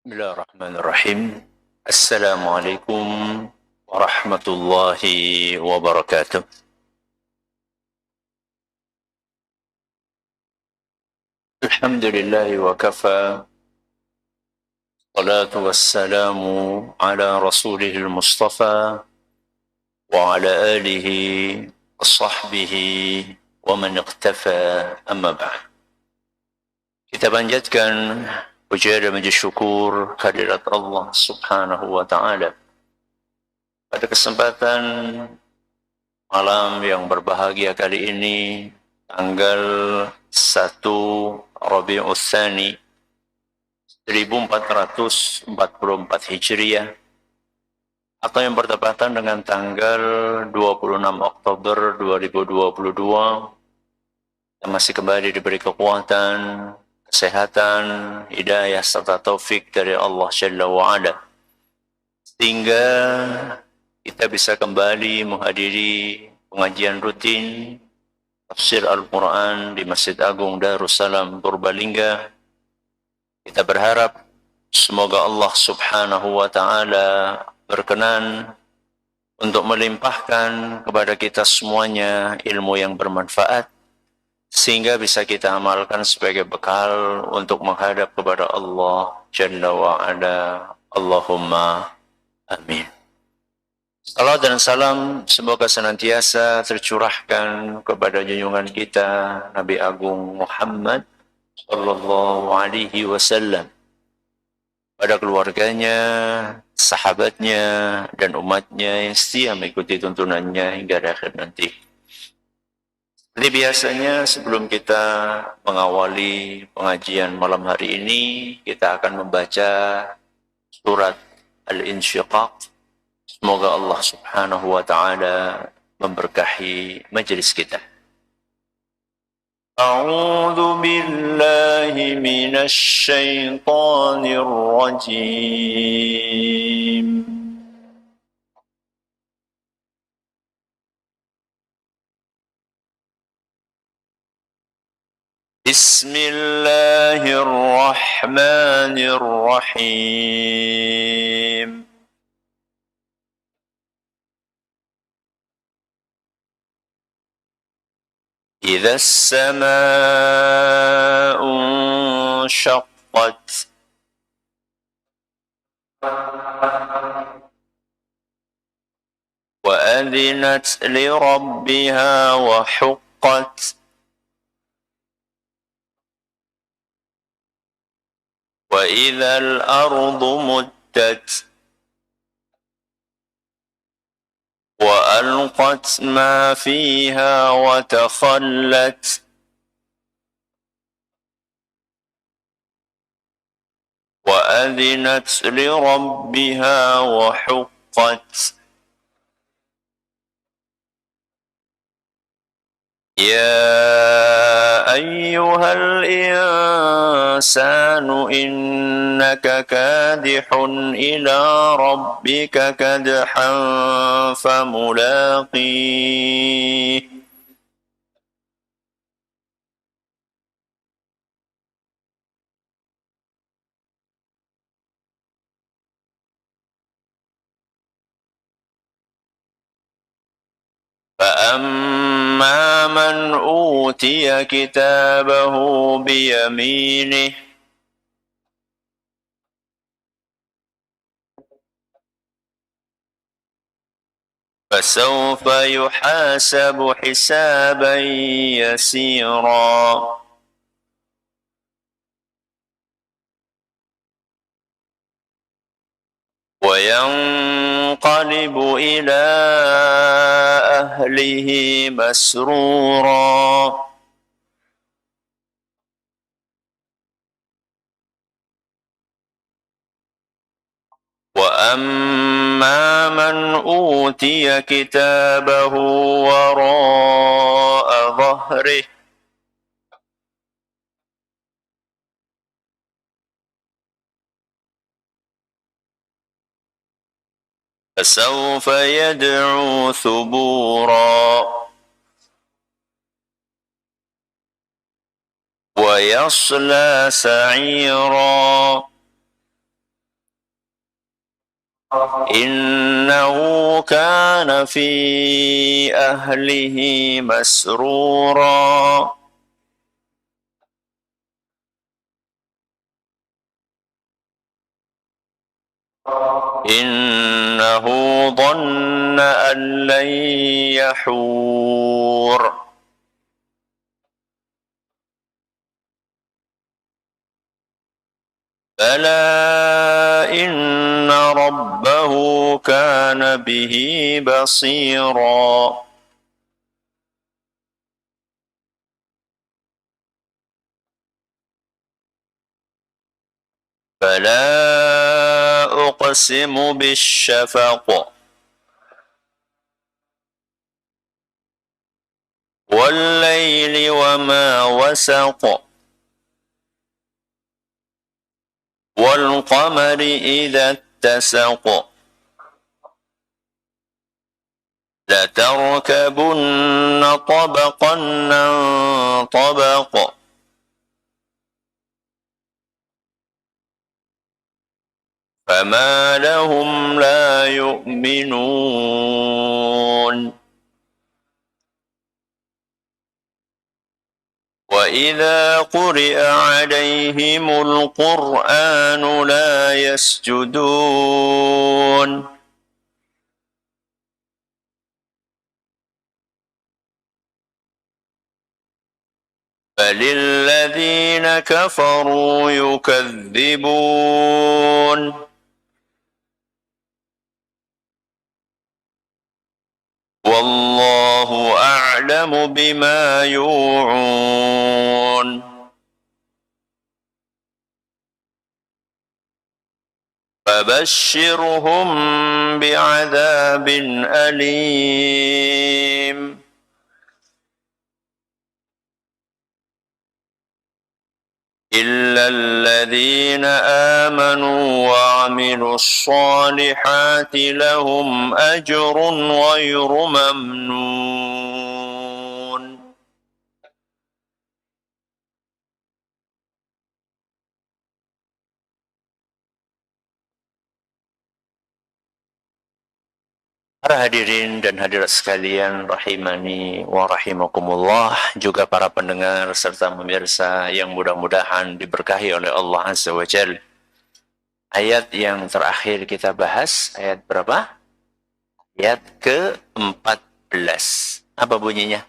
Bismillahirrahmanirrahim. Assalamualaikum warahmatullahi wabarakatuh. Alhamdulillah wa kafa. Salatu wassalamu ala rasulihil mustafa wa ala alihi wa sahbihi wa man iqtafa amma ba'd. Kita panjatkan puja dan puji syukur kehadirat Allah Subhanahu wa taala. Pada kesempatan malam yang berbahagia kali ini, tanggal 1 Rabiul Tsani 1444 Hijriah atau yang bertepatan dengan tanggal 26 Oktober 2022, kita masih kembali diberi kekuatan, kesehatan, hidayah serta taufik dari Allah Jalla wa'ala, sehingga kita bisa kembali menghadiri pengajian rutin tafsir Al-Quran di Masjid Agung Darussalam Purbalingga. Kita berharap semoga Allah Subhanahu wa taala berkenan untuk melimpahkan kepada kita semuanya ilmu yang bermanfaat, sehingga bisa kita amalkan sebagai bekal untuk menghadap kepada Allah Jalla wa'ala. Allahumma amin. Salam dan salam semoga senantiasa tercurahkan kepada junjungan kita Nabi Agung Muhammad sallallahu alaihi wasallam, pada keluarganya, sahabatnya, dan umatnya yang setia mengikuti tuntunannya hingga akhir nanti. Seperti biasanya, sebelum kita mengawali pengajian malam hari ini, kita akan membaca surat Al-Insyiqaq. Semoga Allah Subhanahu wa taala memberkahi majelis kita. A'udzu billahi minasy syaithanir rajim. Bismillahirrahmanirrahim. إذا السماء انشقت وأذنت لربها وحقت وإذا الأرض مدت وألقت ما فيها وتخلت وأذنت لربها وحقت يا أيها الإنسان إنك كادح إلى ربك كدحا فملاقيه فأما من أوتي كتابه بيمينه فسوف يحاسب حسابا يسيرا وينقلب إلى أهله مسرورا وأما من أوتي كتابه وراء ظهره فسوف يدعو ثبورا ويصلى سعيرا إنه كان في أهله مسرورا إنه ظن أن لن يحور بلى إن ربه كان به بصيرا فلا أقسم بالشفق والليل وما وسق والقمر إذا اتسق لتركبن طبقا عن طبق فما لهم لا يؤمنون وإذا قرئ عليهم القرآن لا يسجدون بل الذين كفروا يكذبون والله أعلم بما يوعون فبشرهم بعذاب أليم إلا الذين آمنوا وعملوا الصالحات لهم أجر غير ممنون. Para hadirin dan hadirat sekalian, rahimani wa rahimakumullah, juga para pendengar serta pemirsa yang mudah-mudahan diberkahi oleh Allah Azza wa Jalla. Ayat yang terakhir kita bahas, ayat berapa? Ayat ke-14. Apa bunyinya?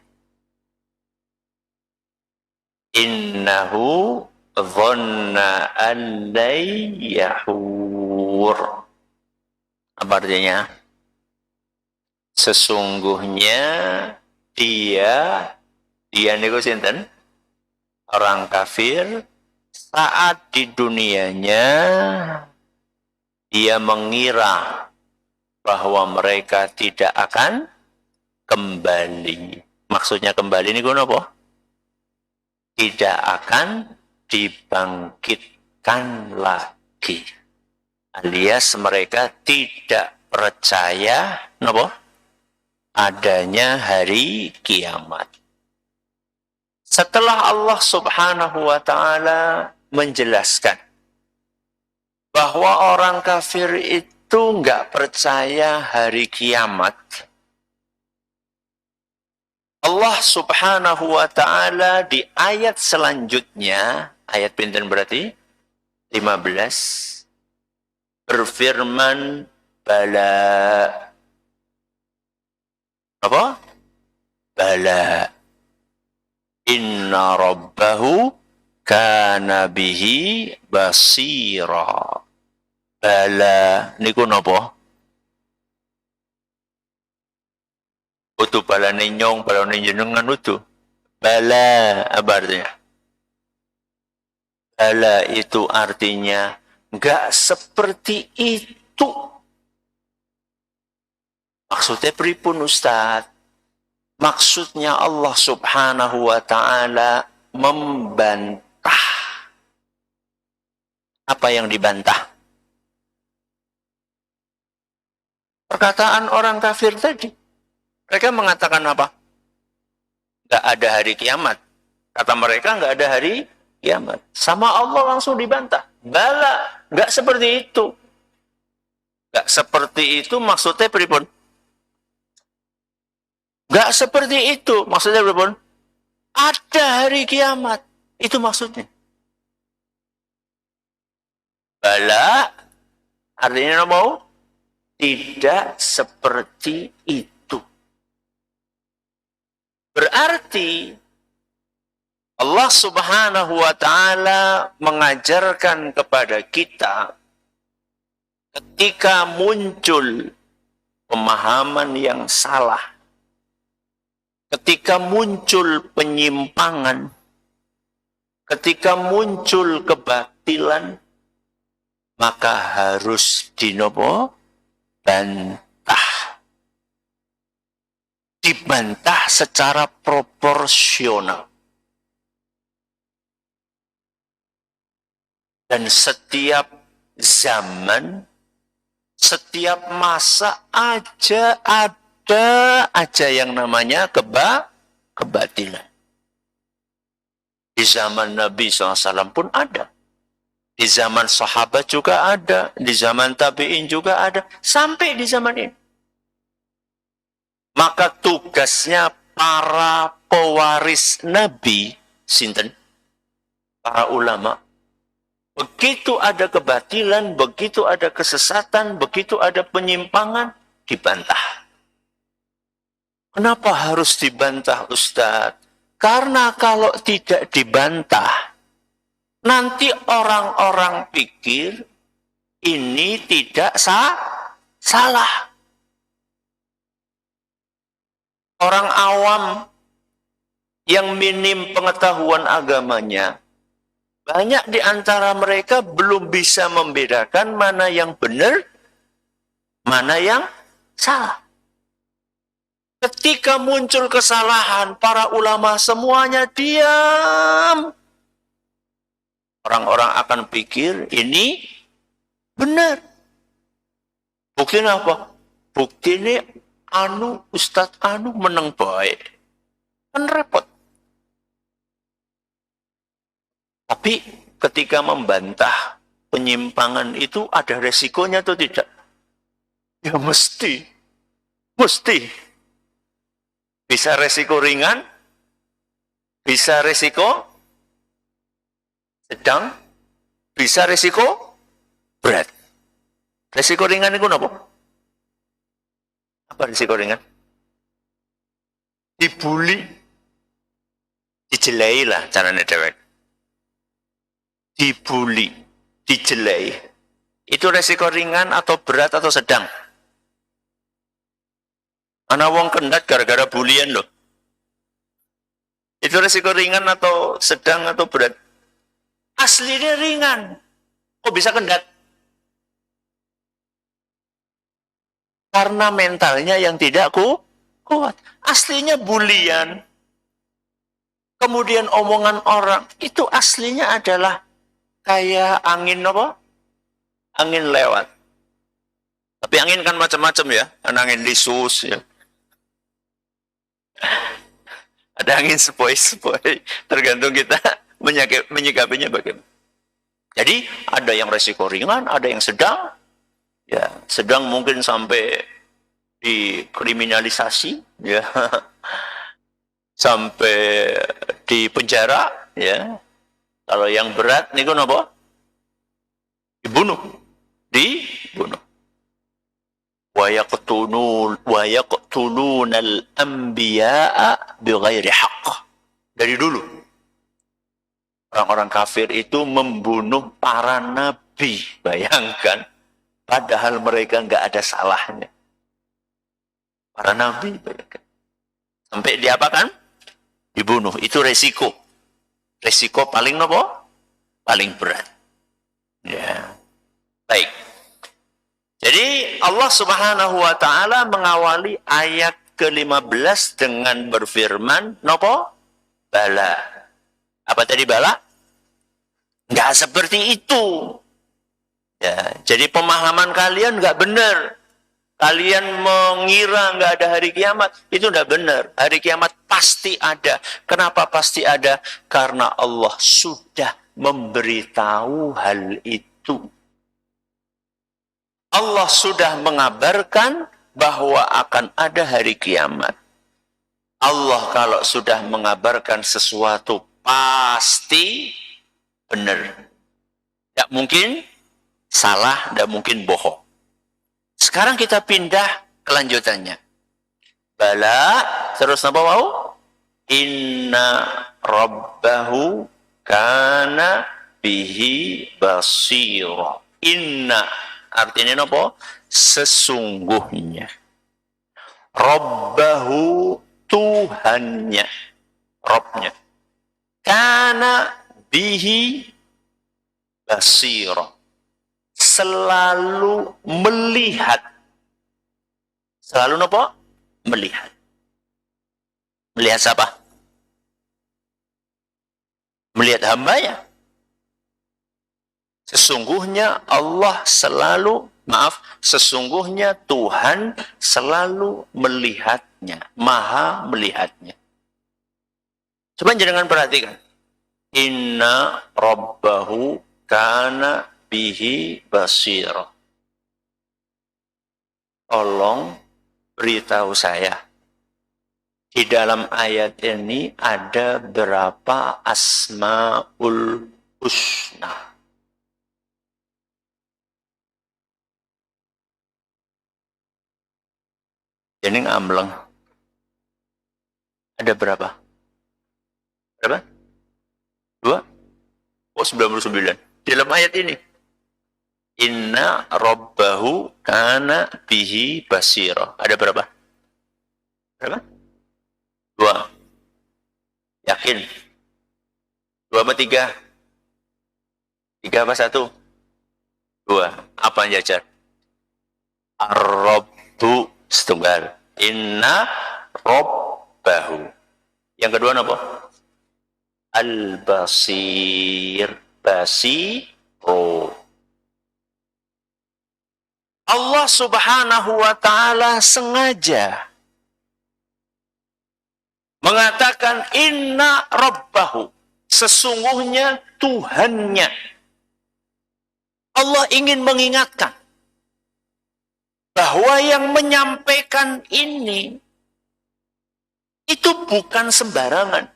Innahu dhanna an la yahur. Apa artinya? Sesungguhnya dia niku sinten? Orang kafir saat di dunianya dia mengira bahwa mereka tidak akan kembali. Maksudnya kembali niku napa? Tidak akan dibangkitkan lagi. Alias mereka tidak percaya napa? Adanya hari kiamat. Setelah Allah Subhanahu wa ta'ala menjelaskan bahwa orang kafir itu enggak percaya hari kiamat, Allah Subhanahu wa ta'ala di ayat selanjutnya, ayat pinten berarti? 15, berfirman, bala. Apa? Bala. Inna rabbahu kana bihi basira. Bala. Niku napa? Utu bala ninyong, bala ninjenengan utu. Bala. Apa artinya? Bala itu artinya enggak seperti itu. Maksudnya pripun Ustaz? Maksudnya Allah Subhanahu wa ta'ala membantah. Apa yang dibantah? Perkataan orang kafir tadi. Mereka mengatakan apa? Enggak ada hari kiamat. Kata mereka enggak ada hari kiamat. Sama Allah langsung dibantah. Bala, enggak seperti itu. Gak seperti itu maksudnya pripun? Gak seperti itu maksudnya pripun? Ada hari kiamat. Itu maksudnya. Bala artinya mau tidak seperti itu. Berarti Allah Subhanahu wa taala mengajarkan kepada kita ketika muncul pemahaman yang salah, ketika muncul penyimpangan, ketika muncul kebatilan, maka harus dibantah. Dibantah secara proporsional. Dan setiap zaman, setiap masa ada aja yang namanya kebatilan. Di zaman Nabi SAW pun ada. Di zaman sahabat juga ada. Di zaman tabi'in juga ada. Sampai di zaman ini. Maka tugasnya para pewaris Nabi, sinten? Para ulama. Begitu ada kebatilan, begitu ada kesesatan, begitu ada penyimpangan, dibantah. Kenapa harus dibantah, Ustadz? Karena kalau tidak dibantah, nanti orang-orang pikir ini tidak salah. Orang awam yang minim pengetahuan agamanya, banyak di antara mereka belum bisa membedakan mana yang benar, mana yang salah. Ketika muncul kesalahan, para ulama semuanya diam. Orang-orang akan pikir ini benar. Bukti apa? Bukti ini Ustadz menang baik. Kan repot. Tapi ketika membantah penyimpangan itu ada resikonya atau tidak? Ya mesti. Bisa resiko ringan, bisa resiko sedang, bisa resiko berat. Resiko ringan itu apa? Apa resiko ringan? Dibully, dijelai lah caranya dewek. Dibully, dijelai. Itu resiko ringan atau berat atau sedang? Ana wong kendat gara-gara bulian loh. Itu resiko ringan atau sedang atau berat? Aslinya ringan. Kok bisa kendat? Karena mentalnya yang tidak kuat. Aslinya bulian. Kemudian omongan orang. Itu aslinya adalah kayak angin apa? Angin lewat. Tapi angin kan macam-macam ya. Angin lisus ya. Ada angin sepoi-sepoi. Tergantung kita menyikapinya bagaimana. Jadi ada yang resiko ringan, ada yang sedang. Ya, sedang mungkin sampai dikriminalisasi, ya, sampai di penjara, ya. Kalau yang berat, nih apa? Dibunuh. Wa yaqtulunal anbiya'a bighairi haqq. Dari dulu orang-orang kafir itu membunuh para nabi. Bayangkan, padahal mereka nggak ada salahnya. Para nabi, bayangkan. Sampai diapakan? Dibunuh. Itu resiko. Resiko paling apa? Paling berat. Ya. Baik. Jadi Allah Subhanahu wa taala mengawali ayat ke-15 dengan berfirman, nopo? Bala. Apa tadi bala? Enggak seperti itu. Ya, jadi pemahaman kalian enggak benar. Kalian mengira enggak ada hari kiamat, itu enggak benar. Hari kiamat pasti ada. Kenapa pasti ada? Karena Allah sudah memberitahu hal itu. Allah sudah mengabarkan bahwa akan ada hari kiamat. Allah kalau sudah mengabarkan sesuatu pasti benar. Tidak mungkin salah, tidak mungkin bohong. Sekarang kita pindah kelanjutannya. Bala, terus apa mau? Inna rabbahu kana bihi basira. Inna artinya apa? Sesungguhnya. Rabbahu Tuhannya. Robnya. Kana bihi basira. Selalu melihat. Selalu apa? Melihat. Melihat siapa? Melihat hambanya. Sesungguhnya Allah selalu, sesungguhnya Tuhan selalu melihatnya. Maha melihatnya. Coba jangan perhatikan. Inna rabbahu kana bihi basira. Tolong beritahu saya. Di dalam ayat ini ada berapa asmaul husna? Jadi ngambleng. Ada berapa? Berapa? 2? Oh, 99. Di dalam ayat ini. Inna rabbahu kana bihi basira. Ada berapa? Berapa? 2. Yakin? 2 apa 3? 3 apa 1? 2. Apa yang jajar? Ar-rabbu setunggal. Inna rabbahu. Yang kedua apa? Al-basir. Basiru. Allah subhanahu wa ta'ala sengaja mengatakan inna rabbahu. Sesungguhnya Tuhannya. Allah ingin mengingatkan bahwa yang menyampaikan ini itu bukan sembarangan.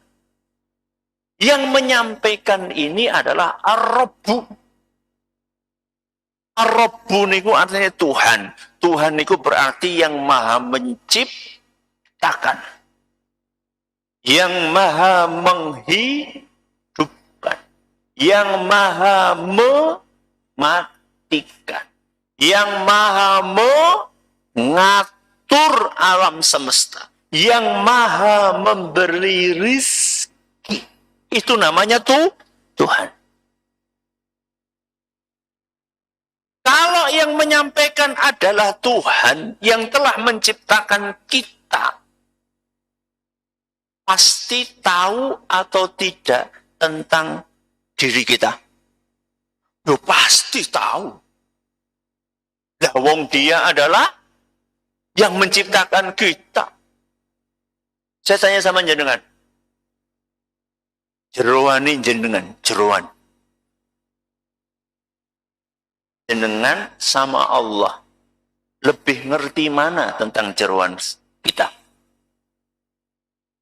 Yang menyampaikan ini adalah Ar-Rabbu. Ar-Rabbu niku artinya Tuhan. Tuhan niku berarti yang maha menciptakan. Yang maha menghidupkan. Yang maha mematikan. Yang maha mengatur alam semesta. Yang maha memberi rizki. Itu namanya Tuhan. Kalau yang menyampaikan adalah Tuhan yang telah menciptakan kita, pasti tahu atau tidak tentang diri kita? Loh, pasti tahu. Lah wong dia adalah yang menciptakan kita. Saya tanya sama jenengan. Jeroan ini jenengan, jeroan. Jenengan sama Allah lebih ngerti mana tentang jeroan kita?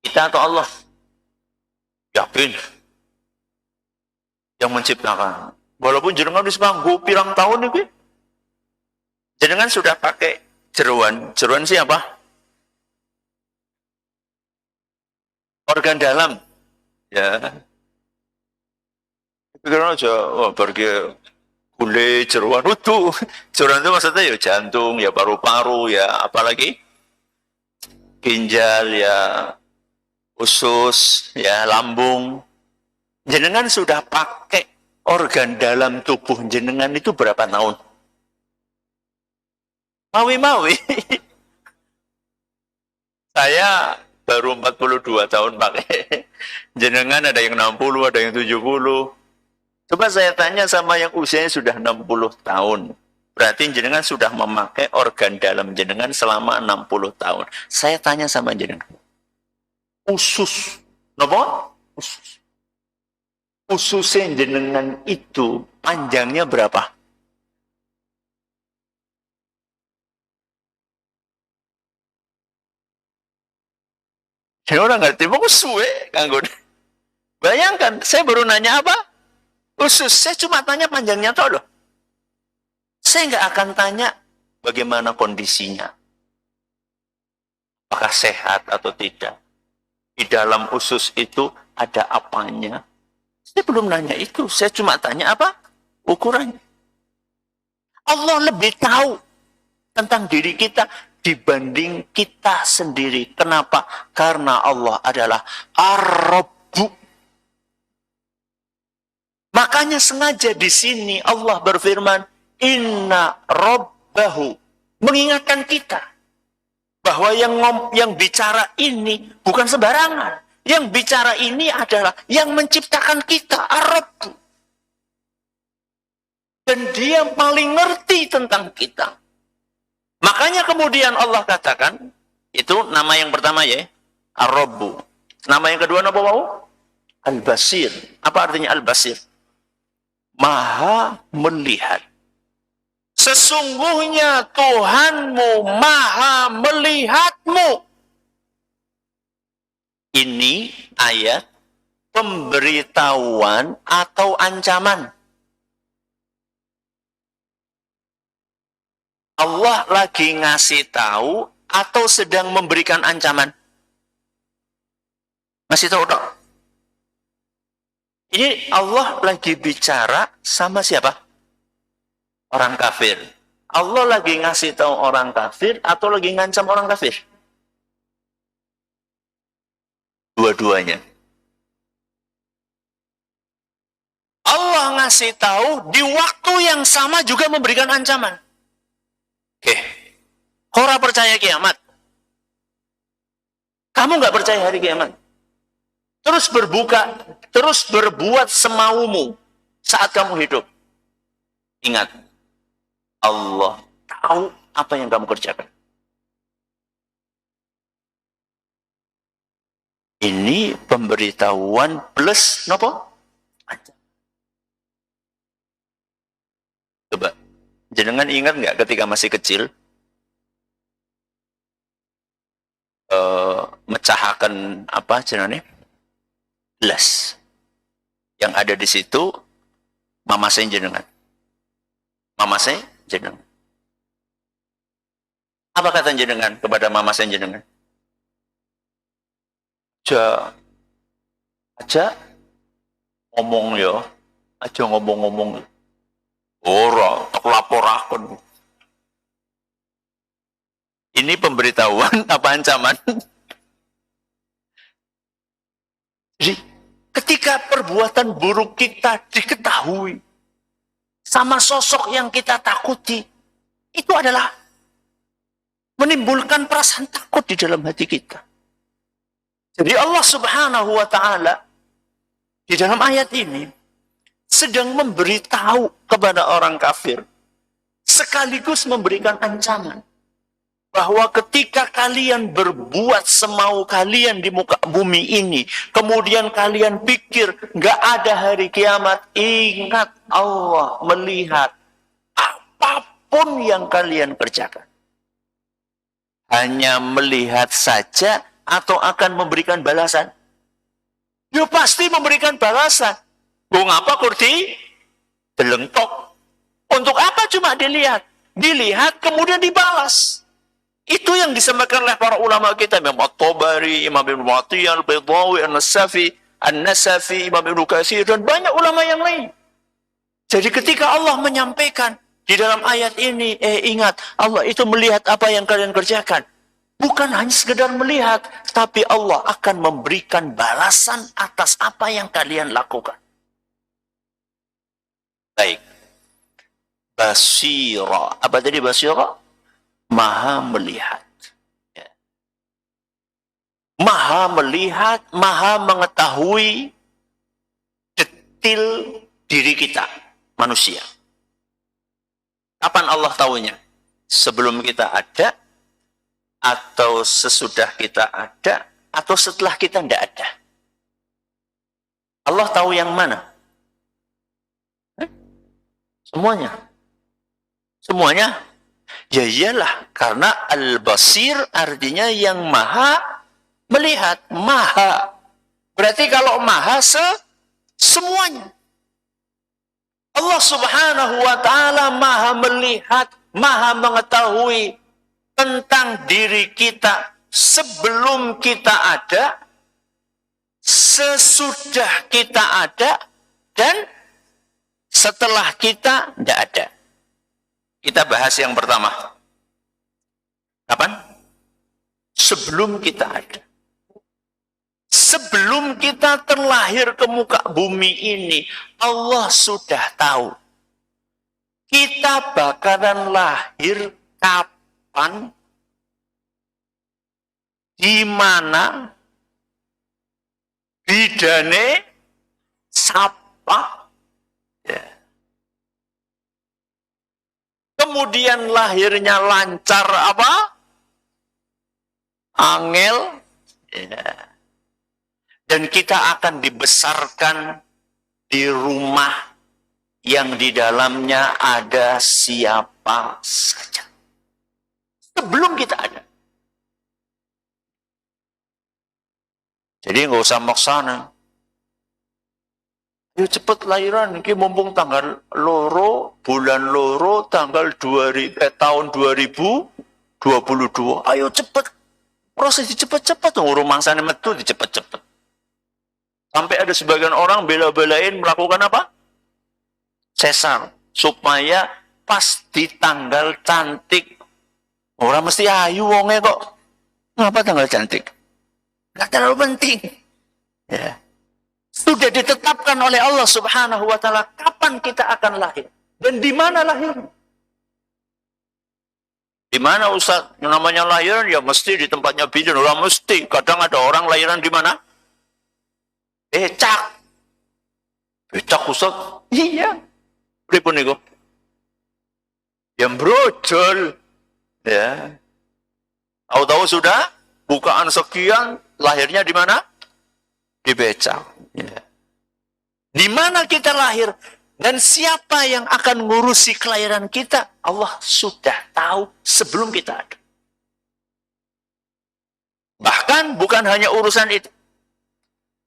Kita atau Allah? Yakin. Yang menciptakan. Walaupun jenengan bisa nganggo pirang tahun ini. Jenengan sudah pakai jeroan. Jeroan siapa? Organ dalam. Ya. Pikiran aja, wah pergi kulit, jeroan itu. Jeroan itu maksudnya ya jantung, ya paru-paru, ya apalagi ginjal, ya usus, ya lambung. Jenengan sudah pakai organ dalam tubuh jenengan itu berapa tahun? Mawi-mawi. Saya baru 42 tahun pakai. Jenengan ada yang 60, ada yang 70. Coba saya tanya sama yang usianya sudah 60 tahun. Berarti jenengan sudah memakai organ dalam jenengan selama 60 tahun. Saya tanya sama jenengan. Usus. Napa? Usus. Ususnya jenengan itu panjangnya berapa? Jadi orang ngerti, pokoknya suwe. Bayangkan, saya baru nanya apa? Usus, saya cuma tanya panjangnya toh loh. Saya nggak akan tanya bagaimana kondisinya. Apakah sehat atau tidak. Di dalam usus itu ada apanya. Saya belum nanya itu. Saya cuma tanya apa? Ukurannya. Allah lebih tahu tentang diri kita dibanding kita sendiri. Kenapa? Karena Allah adalah Ar-Rabbu. Makanya sengaja di sini Allah berfirman, Inna Rabbahu. Mengingatkan kita bahwa yang bicara ini bukan sembarangan. Yang bicara ini adalah yang menciptakan kita, Ar-Rabbu. Dan dia paling ngerti tentang kita. Makanya kemudian Allah katakan, itu nama yang pertama ya, Ar-Rabbu. Nama yang kedua apa mau? Al-Basir. Apa artinya Al-Basir? Maha melihat. Sesungguhnya Tuhanmu maha melihatmu. Ini ayat pemberitahuan atau ancaman. Allah lagi ngasih tahu atau sedang memberikan ancaman? Ngasih tahu dong. Ini Allah lagi bicara sama siapa? Orang kafir. Allah lagi ngasih tahu orang kafir atau lagi ngancam orang kafir? Dua-duanya. Allah ngasih tahu di waktu yang sama juga memberikan ancaman. Oke. Orang percaya kiamat. Kamu nggak percaya hari kiamat. Terus berbuat semaumu saat kamu hidup. Ingat, Allah tahu apa yang kamu kerjakan. Ini pemberitahuan plus nopo? Coba, jenengan ingat nggak ketika masih kecil mecahakan apa jenenge? Gelas. Yang ada di situ mama saya jenengan. Mama saya jenengan. Apa kata jenengan kepada mama saya jenengan? Aja ngomong ya, aja ngomong-ngomong. Ora, tak laporaken. Ini pemberitahuan apa ancaman? Jadi, ketika perbuatan buruk kita diketahui sama sosok yang kita takuti, itu adalah menimbulkan perasaan takut di dalam hati kita. Jadi Allah Subhanahu wa ta'ala di dalam ayat ini sedang memberitahu kepada orang kafir sekaligus memberikan ancaman bahwa ketika kalian berbuat semau kalian di muka bumi ini, kemudian kalian pikir nggak ada hari kiamat, ingat Allah melihat apapun yang kalian kerjakan. Hanya melihat saja atau akan memberikan balasan? Ya pasti memberikan balasan. Bung apa kurdi? Delengtok. Untuk apa cuma dilihat? Dilihat kemudian dibalas. Itu yang disampaikan oleh para ulama kita, Imam At-Tabari, Imam Ibn Atiyah, Al-Baydawi, An-Nasafi, Imam Ibn Katsir, dan banyak ulama yang lain. Jadi ketika Allah menyampaikan di dalam ayat ini, ingat, Allah itu melihat apa yang kalian kerjakan. Bukan hanya sekedar melihat, tapi Allah akan memberikan balasan atas apa yang kalian lakukan. Baik. Basira. Apa tadi basira? Maha melihat. Ya. Maha melihat, maha mengetahui detil diri kita, manusia. Kapan Allah tahunya? Sebelum kita ada, atau sesudah kita ada, atau setelah kita tidak ada. Allah tahu yang mana? Semuanya. Semuanya. Ya iyalah, karena Al-Basir artinya yang maha Melihat, maha. Berarti kalau maha semuanya. Allah subhanahu wa ta'ala maha melihat, maha mengetahui tentang diri kita sebelum kita ada, sesudah kita ada, dan setelah kita tidak ada. Kita bahas yang pertama. Kapan? Sebelum kita ada. Sebelum kita terlahir ke muka bumi ini, Allah sudah tahu kita bakalan lahir kapan, di mana, bidane, siapa. Ya. Kemudian lahirnya lancar apa? Angel. Ya. Dan kita akan dibesarkan di rumah yang di dalamnya ada siapa saja. Sebelum kita ada. Jadi nggak usah maksana. Ayo cepet lahiran, ini mumpung tanggal loro, bulan loro, tanggal tahun 2022. Ayo cepet. Proses cepet-cepet, rumah sana metu cepet-cepet. Sampai ada sebagian orang bela-belain melakukan apa? Sesar. Supaya pas di tanggal cantik. Orang mesti ayu wongnya kok. Kenapa tanggal cantik? Gak terlalu penting. Ya. Sudah ditetapkan oleh Allah subhanahu wa ta'ala kapan kita akan lahir. Dan di mana lahir? Di mana Ustaz? Yang namanya lahiran ya mesti di tempatnya bidan. Orang mesti. Kadang ada orang lahiran di mana? Becak. Becak Ustaz? Iya. Pripun niku? Yang brojol. Ya. Tahu-tahu sudah bukaan sekian, lahirnya di mana? Di becak. Ya. Di mana kita lahir dan siapa yang akan ngurusi kelahiran kita? Allah sudah tahu sebelum kita ada. Bahkan bukan hanya urusan itu.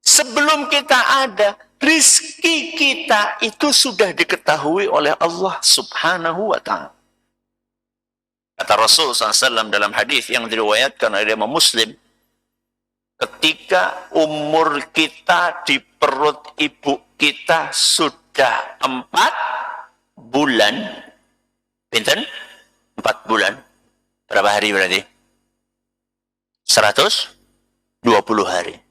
Sebelum kita ada, rizki kita itu sudah diketahui oleh Allah subhanahu wa ta'ala. Kata Rasul SAW dalam hadis yang diriwayatkan oleh Imam Muslim, ketika umur kita di perut ibu kita sudah 4 bulan, pinten? 4 bulan. Berapa hari berarti? 120 hari.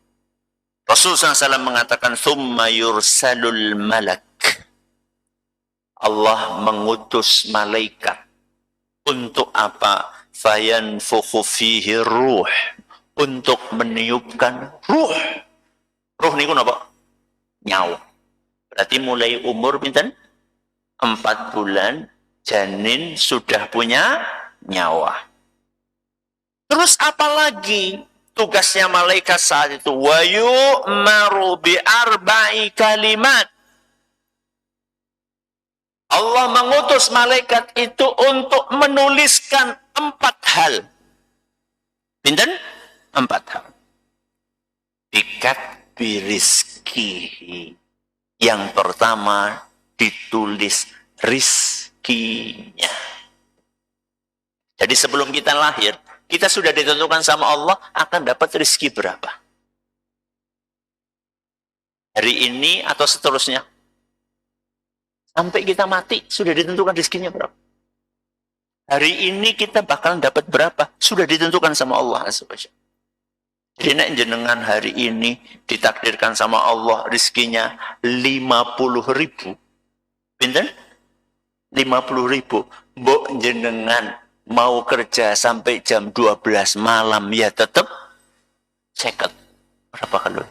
Rasulullah SAW mengatakan, "Thumma yursalul malak." Allah mengutus malaikat. Untuk apa? Fayanfukhu fihi ruh. Untuk meniupkan ruh. Ruh ini apa? Nyawa. Berarti mulai umur pinten? 4 bulan, janin sudah punya nyawa. Terus apa lagi? Tugasnya malaikat saat itu, wa yu'maru bi arba'i kalimat. Allah mengutus malaikat itu untuk menuliskan 4 hal. Pinten? 4 hal. Bikat birizkihi. Yang pertama ditulis rizkinya. Jadi sebelum kita lahir, kita sudah ditentukan sama Allah akan dapat rezeki berapa. Hari ini atau seterusnya. Sampai kita mati, sudah ditentukan rezekinya berapa. Hari ini kita bakal dapat berapa, sudah ditentukan sama Allah. Jadi nek jenengan hari ini ditakdirkan sama Allah rezekinya 50.000. Pinten? 50.000. Mbok jenengan mau kerja sampai jam 12 malam, ya tetap seket. Berapa kali?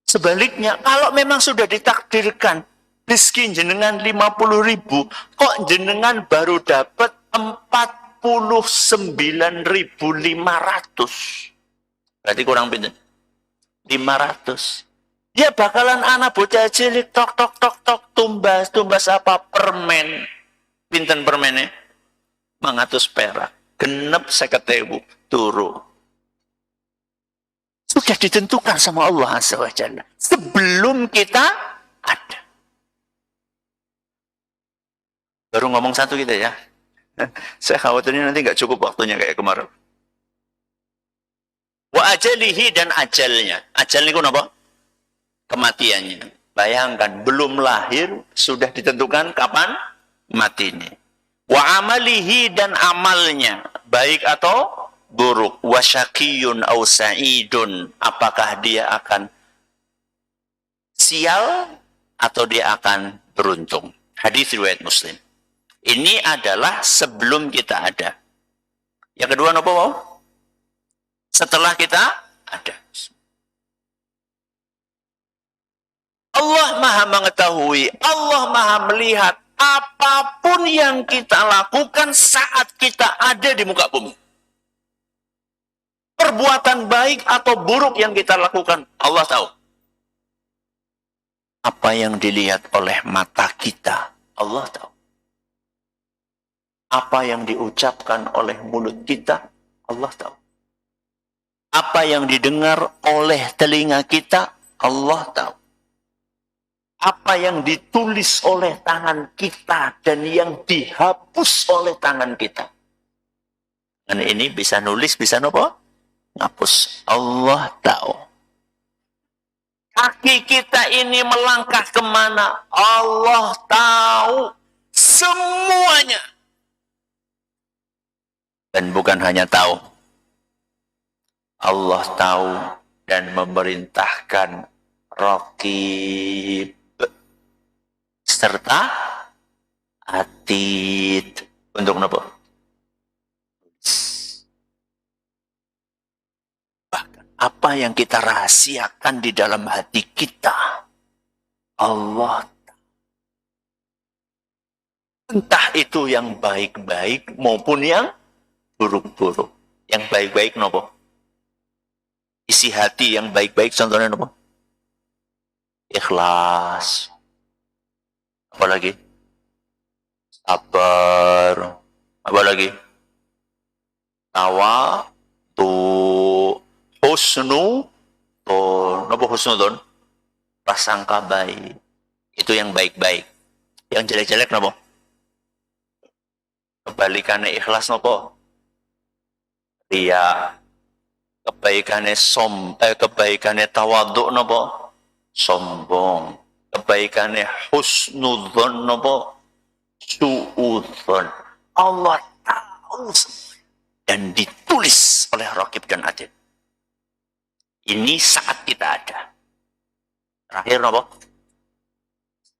Sebaliknya, kalau memang sudah ditakdirkan rezeki jenengan 50.000, kok jenengan baru dapat 49.500? Berarti kurang pinten? 500. Ya bakalan anak bocah cilik tok tok tok tok tumbas apa? Permen. Pinten permennya? 100 perak. Genep 50.000 turu. sudah ditentukan sama Allah Azza wa Jalla sebelum kita ada. Baru ngomong satu kita ya. Saya khawatirnya nanti nggak cukup waktunya kayak kemarin. Wa ajalihi, dan ajalnya. Ajal ini apa? Kematiannya. Bayangkan, belum lahir sudah ditentukan kapan matinya. Wa amalihi, dan amalnya, baik atau buruk. Wa syakiyun au sa'idun, apakah dia akan sial atau dia akan beruntung. Hadis riwayat Muslim. Ini adalah sebelum kita ada. Yang kedua apa mau? Setelah kita ada. Allah Maha mengetahui, Allah Maha melihat apapun yang kita lakukan saat kita ada di muka bumi. Perbuatan baik atau buruk yang kita lakukan, Allah tahu. Apa yang dilihat oleh mata kita, Allah tahu. Apa yang diucapkan oleh mulut kita, Allah tahu. Apa yang didengar oleh telinga kita, Allah tahu. Apa yang ditulis oleh tangan kita dan yang dihapus oleh tangan kita. Dan ini bisa nulis, bisa apa? Ngapus. Allah tahu. Kaki kita ini melangkah kemana? Allah tahu. Semuanya. Dan bukan hanya tahu. Allah tahu dan memerintahkan Raqib serta Atid untuk apa? Bahkan apa yang kita rahasiakan di dalam hati kita, Allah tahu. Entah itu yang baik-baik maupun yang buruk-buruk. Yang baik-baik nopo? Isi hati yang baik-baik contohnya nopo? Ikhlas. Apa lagi? Sabar. Apa lagi? Tawa. Husnu. Nopo husnudon? Prasangka baik. Itu yang baik-baik. Yang jelek-jelek nopo? Kebalikannya ikhlas nopo? Ria. Kebaikannya tawaduk nopo? Sombong. Kebaikannya husnudzon nopo? Suudzon. Allah tahu dan ditulis oleh Raqib dan Atid. Ini saat kita ada. Terakhir nopo?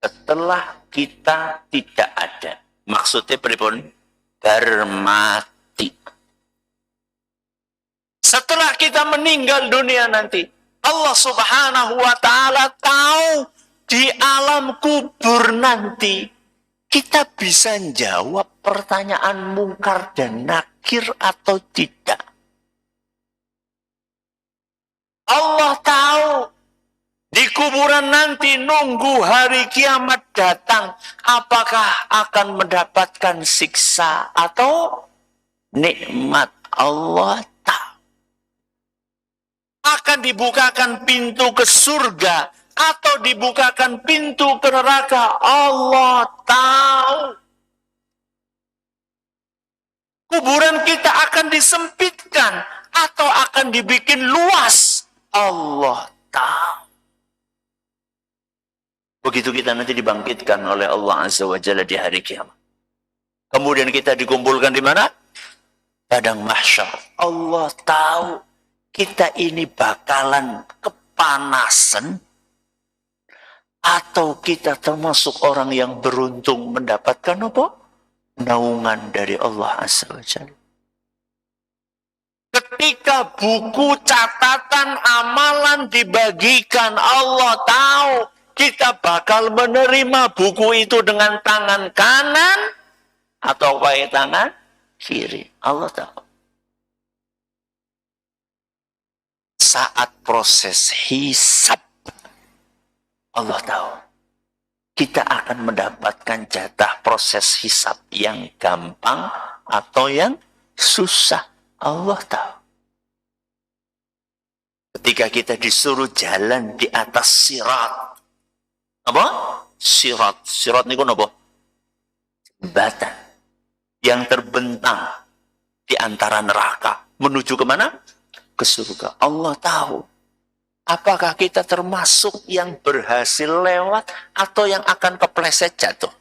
Setelah kita tidak ada. Maksudnya pripun? Bermati. Setelah kita meninggal dunia nanti, Allah Subhanahu wa ta'ala tahu di alam kubur nanti kita bisa jawab pertanyaan mungkar dan nakir atau tidak. Allah tahu di kuburan nanti nunggu hari kiamat datang, apakah akan mendapatkan siksa atau nikmat. Allah tahu. Akan dibukakan pintu ke surga atau dibukakan pintu ke neraka. Allah tahu. Kuburan kita akan disempitkan atau akan dibikin luas. Allah tahu. Begitu kita nanti dibangkitkan oleh Allah Azza wa Jalla di hari kiamat. Kemudian kita dikumpulkan di mana? Padang mahsyar. Allah tahu kita ini bakalan kepanasan atau kita termasuk orang yang beruntung mendapatkan apa? Naungan dari Allah Azza wa Jalla. Ketika buku catatan amalan dibagikan, Allah tahu kita bakal menerima buku itu dengan tangan kanan atau pakai tangan kiri. Allah tahu. Saat proses hisab, Allah tahu. Kita akan mendapatkan jatah proses hisab yang gampang atau yang susah. Allah tahu. Ketika kita disuruh jalan di atas sirat. Apa? Sirat. Sirat ini apa? Jembatan yang terbentang di antara neraka. Menuju kemana? Ke surga. Allah tahu. Apakah kita termasuk yang berhasil lewat atau yang akan kepleset jatuh?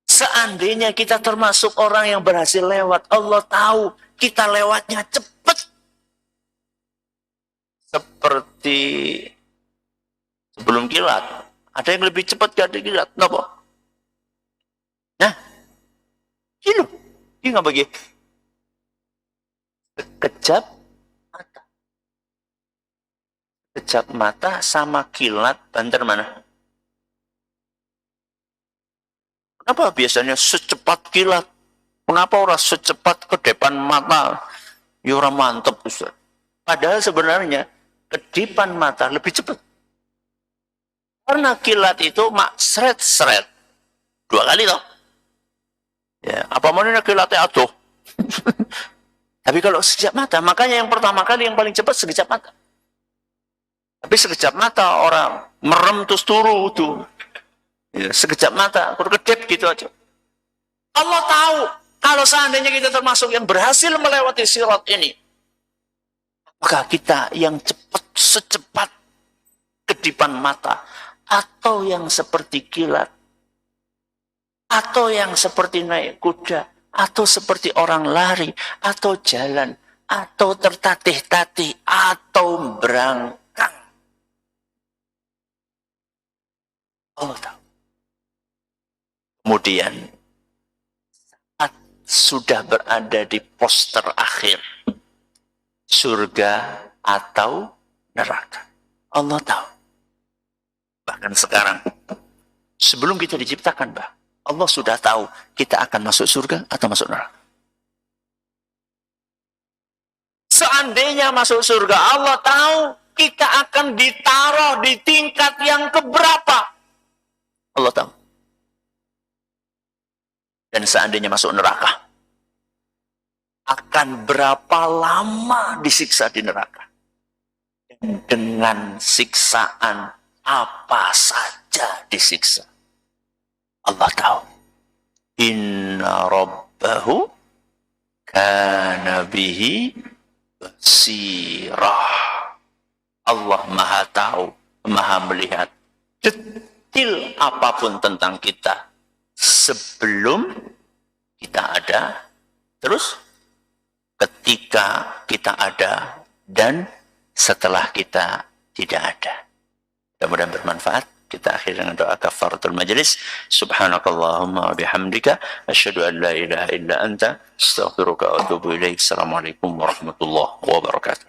Seandainya kita termasuk orang yang berhasil lewat, Allah tahu kita lewatnya cepat. Seperti sebelum kilat. Ada yang lebih cepat dari kilat. Kenapa? Nah, ini nggak bagi. Sekejap mata. Sekejap mata sama kilat, banter mana? Kenapa biasanya secepat kilat? Kenapa orang secepat kedipan mata? Ya orang mantep, Ustaz. Padahal sebenarnya kedipan mata lebih cepat. Karena kilat itu mak seret-seret. 2 kali toh. Ya, apa mana kilatnya aduh. Tapi kalau sekejap mata, makanya yang pertama kali yang paling cepat sekejap mata. Tapi sekejap mata orang merem terus turu tuh. Ya, sekejap mata, kedip gitu aja. Allah tahu kalau seandainya kita termasuk yang berhasil melewati sirat ini, maka kita yang cepat secepat kedipan mata, atau yang seperti kilat, atau yang seperti naik kuda, atau seperti orang lari, atau jalan, atau tertatih-tatih, atau berangkang. Allah tahu. Kemudian saat sudah berada di pos terakhir, surga atau neraka, Allah tahu. Bahkan sekarang, sebelum kita diciptakan, Allah sudah tahu kita akan masuk surga atau masuk neraka. Seandainya masuk surga, Allah tahu kita akan ditaruh di tingkat yang keberapa. Allah tahu. Dan seandainya masuk neraka, akan berapa lama disiksa di neraka. Dan dengan siksaan apa saja disiksa. Allah tahu. Inna rabbahu kana bihi basirah. Allah maha tahu, maha melihat detil apapun tentang kita. Sebelum kita ada, terus ketika kita ada, dan setelah kita tidak ada. Mudah-mudahan bermanfaat. Kita akhiri dengan doa kafaratul majlis. Subhanakallahumma wa bihamdika asyhadu an la ilaha illa anta astaghfiruka wa atubu ilaik. Assalamualaikum warahmatullahi wabarakatuh.